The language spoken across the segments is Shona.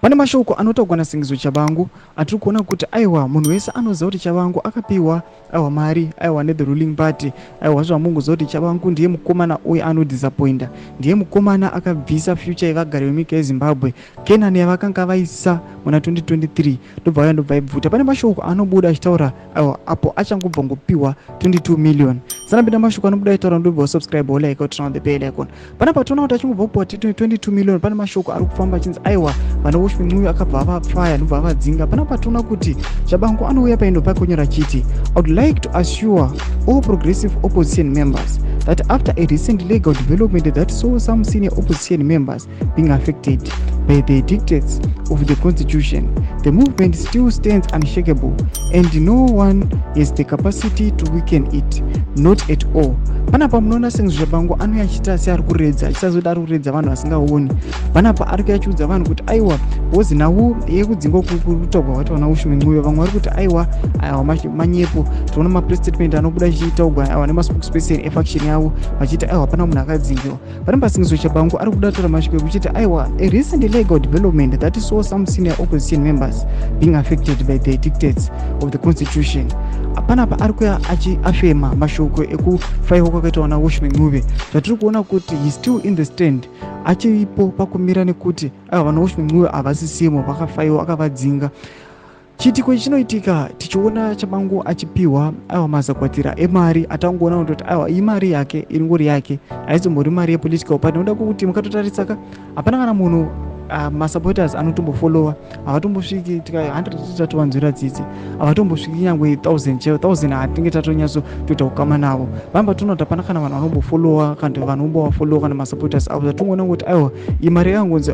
Pane mashoko anotaurwa naSingizo Chabangu atiri kuona kuti aiwa munhu wese anoziva kuti Chabangu akapiwa aiwa mari aiwa nethe ruling party aiwa zvamungoziva kuti Chabangu ndiye mukomana uyu anodisappointa, ndiye mukomana akabvisa future yevagari venyika yeZimbabwe Kenani yavakanga vaisa muna 2023 ndobva yauya ndobva ibvuta. Pane mashoko anobuda achitaura aiwa apo achangobva ngopiwa 22 million. Sanapinda mashoko anobuda achitaura ndobva subscribe like turn on the bell icon. Pana patona kuti achingobva kupiwa 22 million pane mashoko ari kufamba achinzi aiwa vana Ushming'uyo akabva vafaya ndobva vadzinga. Pana patona kuti Chabangu anouya paendo pake kunyora chiti I would like to assure all progressive opposition members that after a recent legal development that saw some senior opposition members being affected by the dictates of the constitution, the movement still stands unshakable and no one has the capacity to weaken it, not at all. Panapa munoona Singizo Chabangu anouya achita seari kuredza achisazoda ari kuredza vanhu vasingaoni. Panapa ari kuyachiudza vanhu kuti aiwa wozi nhau yekudzinga kutaurwa kwati vana Ushming'uyo vamwe vari kuti aiwa manyepo. Tinoona maprestatement anobuda achitaurwa aiwa nemaspokesperson efaction yavo vachiti aiwa hapana munhu akadzingiwa. Panapa Singizo Chabangu ari kuda kutaura mashoko ekuchiti aiwa a recent legal development that saw some senior opposition members being affected by the dictates of the constitution. Panapa ari kuya afema mashoko ekufaiwa kwakaitwa vana Ushming'uyo zvatiri kuona kuti he still in the stand achiripo pakumira nekuti aiwa vana Ushming'uyo havasisimo vakafaiwa akavadzinga. Chitiko chinoitika tichiona Chabangu achipiwa aiwa mazakwatira emari atangoona kuti aiwa iyi mari yake iringori yake haizombori mari yepolitical party. Noda kuti mukatotarisaka hapana kana munhu masupporters anotombofollowa havatombosviki 100 tatovanzwira tsitsi havatombosviki nyangwe 1000 chero 1000 hatinge tatonyatso toita kukama navo. Vamba toona kuti hapana kana vanhu vanombofollowa kana vanhu vombovafollowa kana masupporters avo zvatongoona kuti aiwa iyi mari yangonzi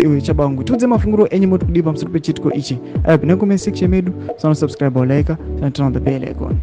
iwe Chabangu. Tiudze mafunguro enyu moti kudii pamusoro pechitiko ichi. Aiwa pinai comment section medu, subscribe or like, turn on the bell icon.